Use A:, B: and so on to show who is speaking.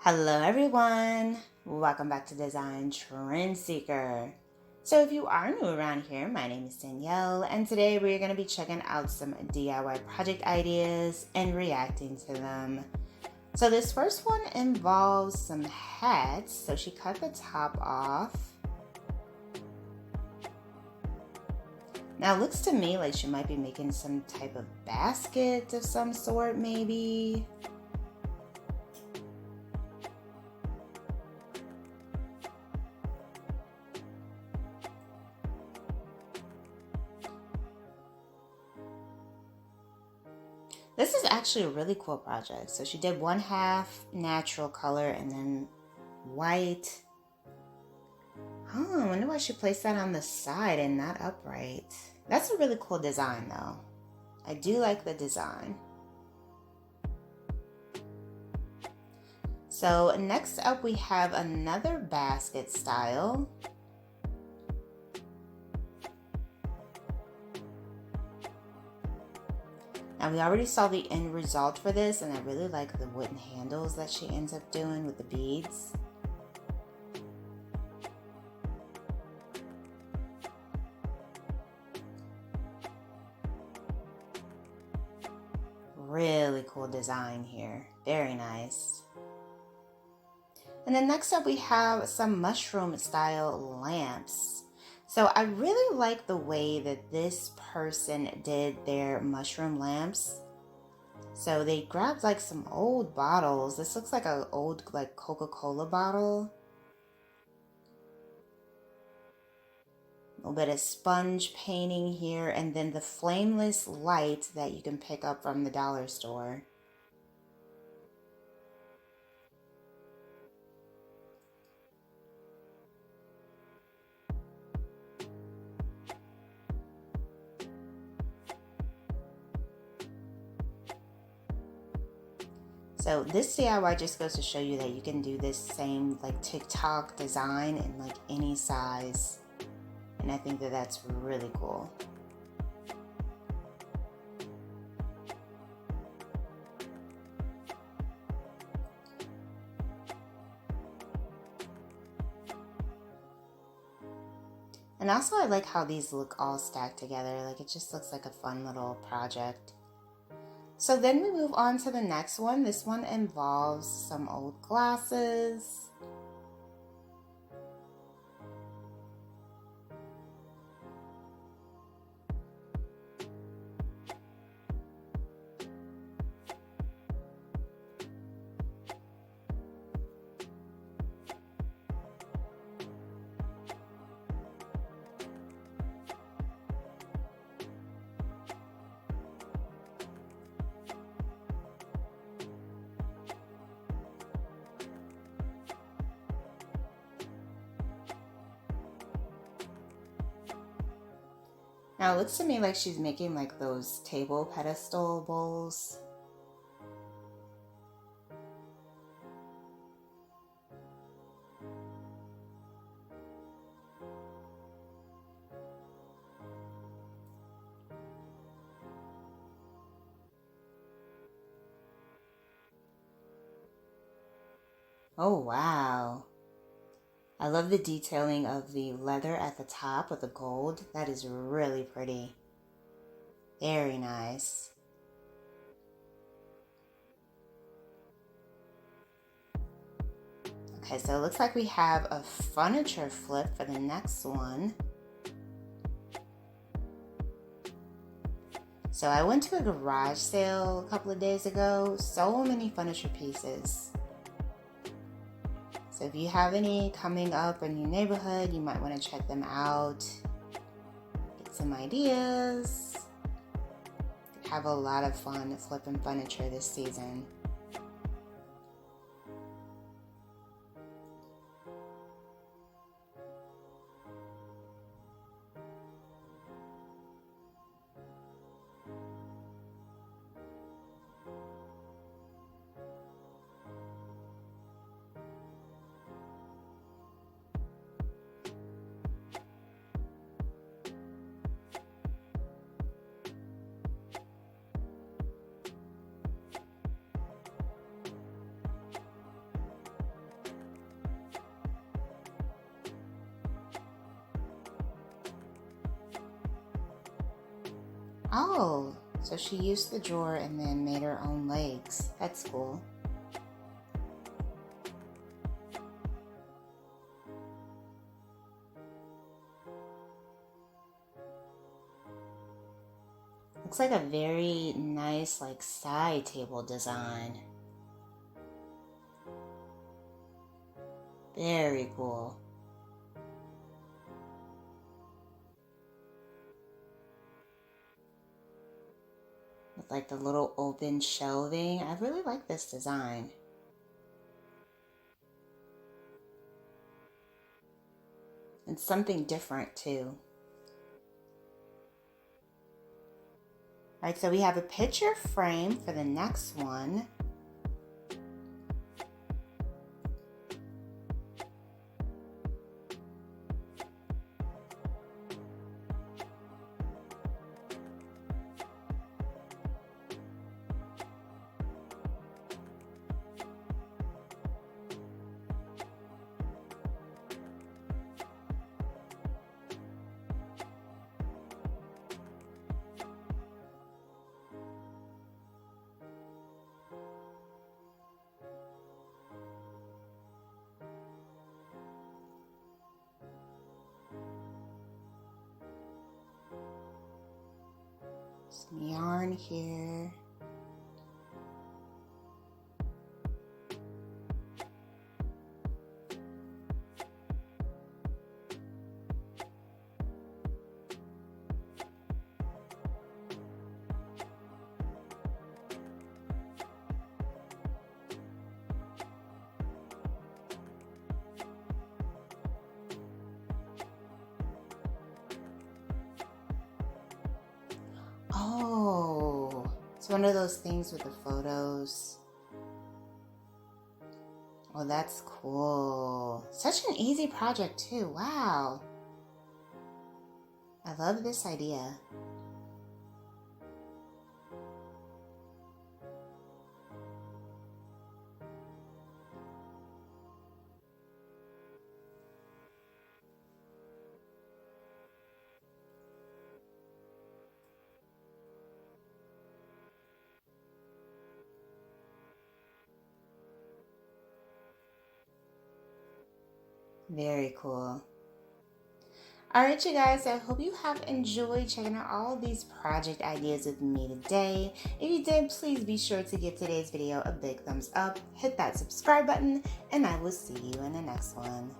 A: Hello everyone, welcome back to Design Trend Seeker. So if you are new around here, my name is Danielle and today we're going to be checking out some DIY project ideas and reacting to them. So this first one involves some hats. So she cut the top off. Now it looks to me like she might be making some type of basket of some sort maybe. This is actually a really cool project. So she did one half natural color and then white. I wonder why she placed that on the side and not upright. That's a really cool design though. I do like the design. So next up we have another basket style. Now we already saw the end result for this and I really like the wooden handles that she ends up doing with the beads. Really cool design here, very nice. And then next up we have some mushroom style lamps. So I really like the way that this person did their mushroom lamps. So they grabbed like some old bottles. This looks like an old like Coca-Cola bottle. A little bit of sponge painting here and then the flameless light that you can pick up from the dollar store. So this DIY just goes to show you that you can do this same like TikTok design in like any size. And I think that that's really cool. And also I like how these look all stacked together. Like it just looks like a fun little project. So then we move on to the next one. This one involves some old glasses. Now it looks to me like she's making like those table pedestal bowls. Oh wow. I love the detailing of the leather at the top with the gold. That is really pretty. Very nice. Okay, so it looks like we have a furniture flip for the next one. So I went to a garage sale a couple of days ago. So many furniture pieces. So if you have any coming up in your neighborhood, you might want to check them out. Get some ideas. Have a lot of fun flipping furniture this season. Oh, so she used the drawer and then made her own legs. That's cool. Looks like a very nice like side table design. Very cool. With like the little open shelving. I really like this design. And something different too. All right, so we have a picture frame for the next one. Some yarn here. Oh, it's one of those things with the photos. Oh, that's cool. Such an easy project too. Wow. I love this idea. Very cool. All right, you guys, I hope you have enjoyed checking out all these project ideas with me today. If you did, please be sure to give today's video a big thumbs up, hit that subscribe button, and I will see you in the next one.